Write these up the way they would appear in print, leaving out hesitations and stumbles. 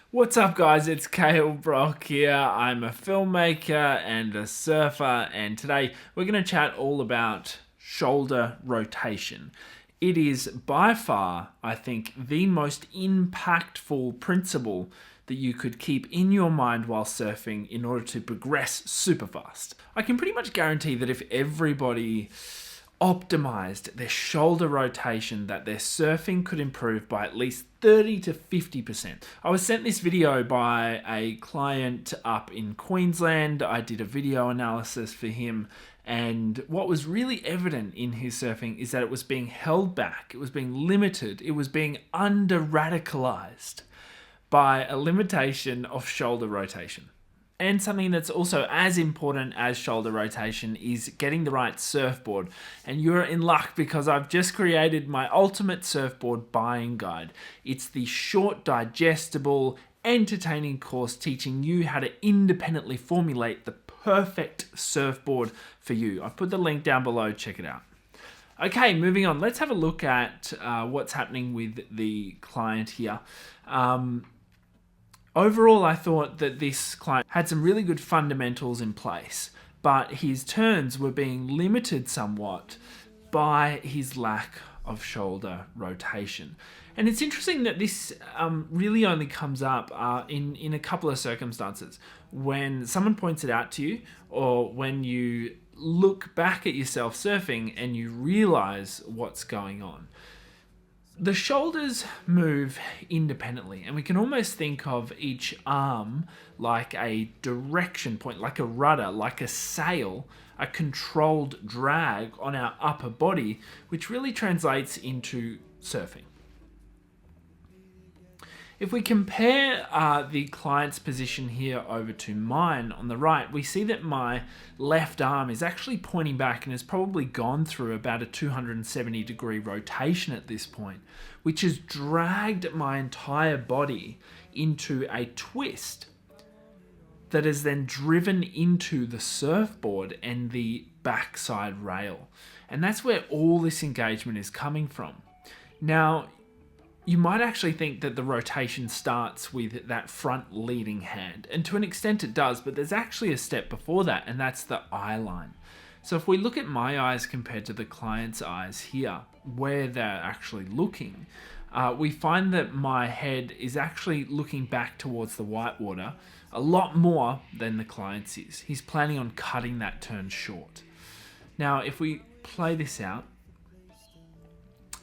What's up, guys? It's Cale Brock here. I'm a filmmaker and a surfer, and today we're going to chat all about shoulder rotation. It is by far, I think, the most impactful principle that you could keep in your mind while surfing in order to progress super fast. I can pretty much guarantee that if everybody optimized their shoulder rotation, that their surfing could improve by at least 30 to 50%. I was sent this video by a client up in Queensland. I did a video analysis for him, and what was really evident in his surfing is that it was being held back, it was being limited, it was being under radicalized by a limitation of shoulder rotation. And something that's also as important as shoulder rotation is getting the right surfboard. And you're in luck because I've just created my ultimate surfboard buying guide. It's the short, digestible, entertaining course teaching you how to independently formulate the perfect surfboard for you. I've put the link down below, check it out. Okay, moving on. Let's have a look at what's happening with the client here. Overall, I thought that this client had some really good fundamentals in place, but his turns were being limited somewhat by his lack of shoulder rotation. And it's interesting that this really only comes up in a couple of circumstances. When someone points it out to you, or when you look back at yourself surfing and you realize what's going on. The shoulders move independently, and we can almost think of each arm like a direction point, like a rudder, like a sail, a controlled drag on our upper body, which really translates into surfing. If we compare the client's position here over to mine on the right, we see that my left arm is actually pointing back and has probably gone through about a 270-degree rotation at this point, which has dragged my entire body into a twist that has then driven into the surfboard and the backside rail. And that's where all this engagement is coming from. Now, you might actually think that the rotation starts with that front leading hand, and to an extent it does, but there's actually a step before that, and that's the eyeline. So if we look at my eyes compared to the client's eyes here, where they're actually looking, we find that my head is actually looking back towards the whitewater a lot more than the client's is. He's planning on cutting that turn short. Now, if we play this out,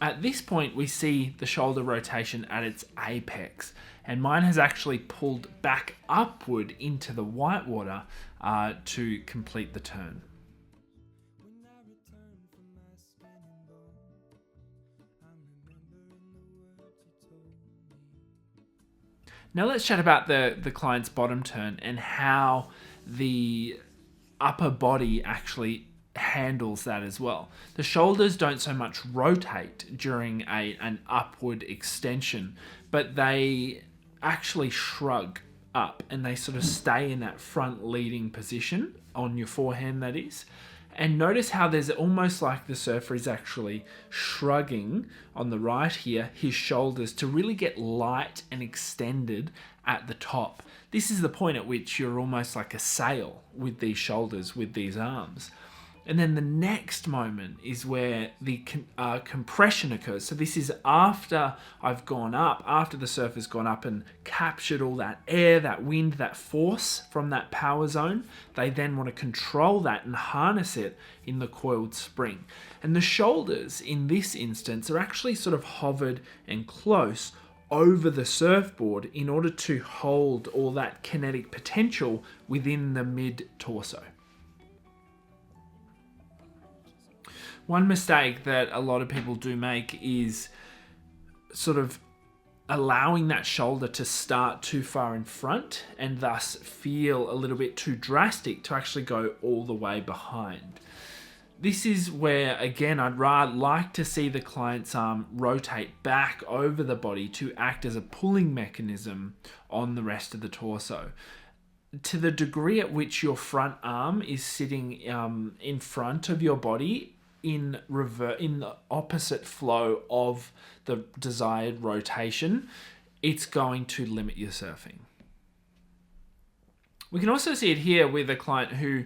at this point, we see the shoulder rotation at its apex, and mine has actually pulled back upward into the whitewater to complete the turn. Now let's chat about the client's bottom turn and how the upper body actually handles that as well. The shoulders don't so much rotate during an upward extension, but they actually shrug up and they sort of stay in that front leading position on your forehand, that is. And notice how there's almost like the surfer is actually shrugging on the right here, his shoulders to really get light and extended at the top. This is the point at which you're almost like a sail with these shoulders, with these arms. And then the next moment is where the compression occurs. So this is after I've gone up, after the surfer's gone up and captured all that air, that wind, that force from that power zone. They then want to control that and harness it in the coiled spring. And the shoulders in this instance are actually sort of hovered and close over the surfboard in order to hold all that kinetic potential within the mid-torso. One mistake that a lot of people do make is sort of allowing that shoulder to start too far in front and thus feel a little bit too drastic to actually go all the way behind. This is where, again, I'd rather like to see the client's arm rotate back over the body to act as a pulling mechanism on the rest of the torso. To the degree at which your front arm is sitting in front of your body, in the opposite flow of the desired rotation, it's going to limit your surfing. We can also see it here with a client who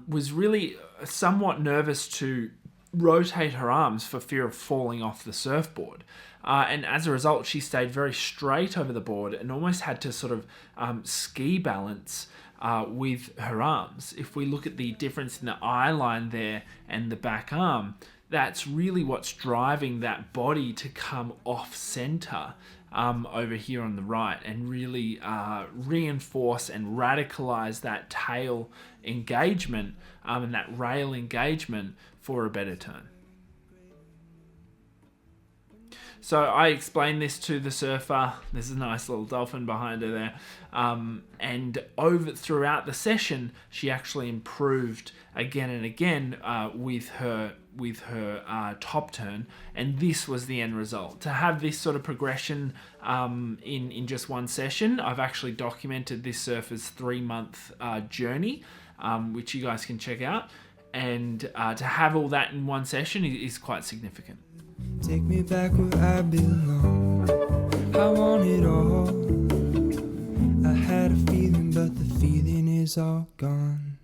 was really somewhat nervous to rotate her arms for fear of falling off the surfboard. And as a result, she stayed very straight over the board and almost had to sort of ski balance with her arms. If we look at the difference in the eye line there and the back arm, that's really what's driving that body to come off center over here on the right, and really reinforce and radicalize that tail engagement and that rail engagement for a better turn. So I explained this to the surfer. There's a nice little dolphin behind her there. And throughout the session, she actually improved again and again with her top turn, and this was the end result. To have this sort of progression in just one session, I've actually documented this surfer's 3-month journey, which you guys can check out. And to have all that in one session is quite significant. Take me back where I belong. I want it all. I had a feeling, but the feeling is all gone.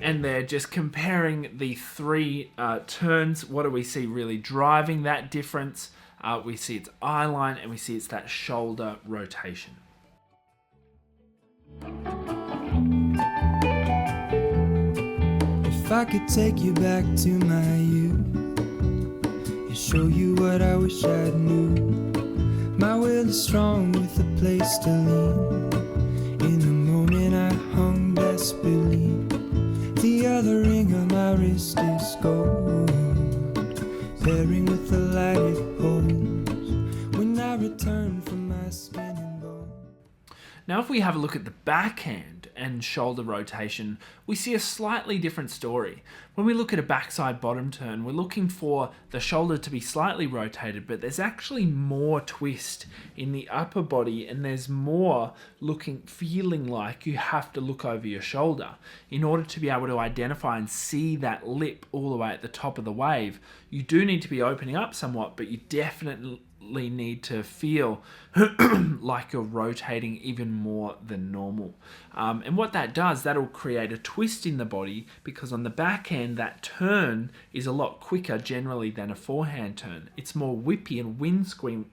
And they're just comparing the 3 turns. What do we see really driving that difference? We see its eye line, and we see it's that shoulder rotation. If I could take you back to my youth and show you what I wish I knew. My will is strong with a place to lean. In the moment I hung desperately. The other ring on my wrist is gold, pairing with the light it holds when I return from my skin and bone. Now if we have a look at the backhand and shoulder rotation, we see a slightly different story. When we look at a backside bottom turn, we're looking for the shoulder to be slightly rotated, but there's actually more twist in the upper body, and there's more feeling like you have to look over your shoulder in order to be able to identify and see that lip all the way at the top of the wave. You do need to be opening up somewhat, but you definitely need to feel like you're rotating even more than normal. And what that does, that'll create a twist in the body, because on the backhand, that turn is a lot quicker generally than a forehand turn. It's more whippy and windscreen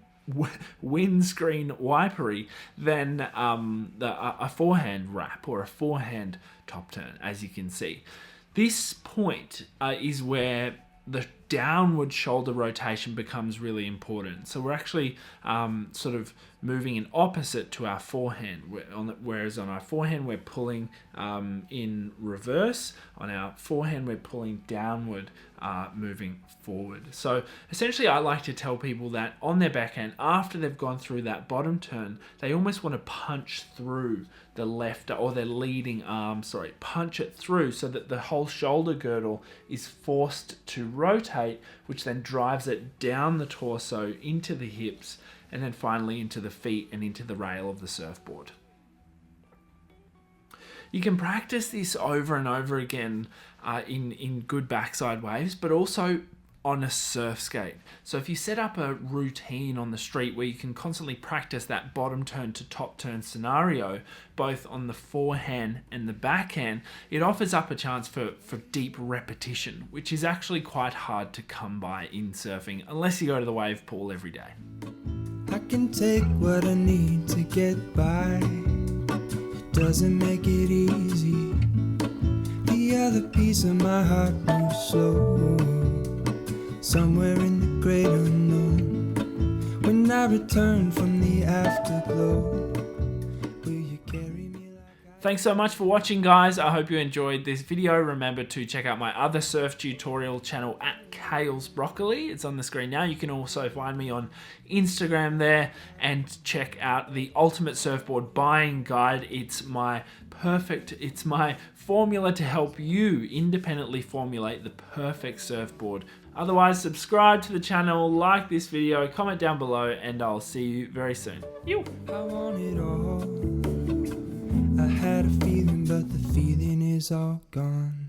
wipery than a forehand wrap or a forehand top turn, as you can see. This point is where the downward shoulder rotation becomes really important. So we're actually sort of moving in opposite to our forehand, whereas on our forehand we're pulling in reverse. On our forehand we're pulling downward, moving forward. So essentially I like to tell people that on their backhand, after they've gone through that bottom turn, they almost want to punch through the left, or their leading arm, punch it through so that the whole shoulder girdle is forced to rotate, which then drives it down the torso into the hips, and then finally into the feet and into the rail of the surfboard. You can practice this over and over again in good backside waves, but also on a surf skate. So if you set up a routine on the street where you can constantly practice that bottom turn to top turn scenario, both on the forehand and the backhand, it offers up a chance for deep repetition, which is actually quite hard to come by in surfing unless you go to the wave pool every day. I can take what I need to get by. It doesn't make it easy. The other piece of my heart moves slow, somewhere in the great unknown. When I return from the afterglow, will you carry me like I... Thanks so much for watching, guys. I hope you enjoyed this video. Remember to check out my other surf tutorial channel at Kale's Broccoli. It's on the screen now. You can also find me on Instagram there, and check out the Ultimate Surfboard Buying Guide. It's my formula to help you independently formulate the perfect surfboard. Otherwise, subscribe to the channel, like this video, comment down below, and I'll see you very soon. I want it all. I had a feeling, but the feeling is all gone.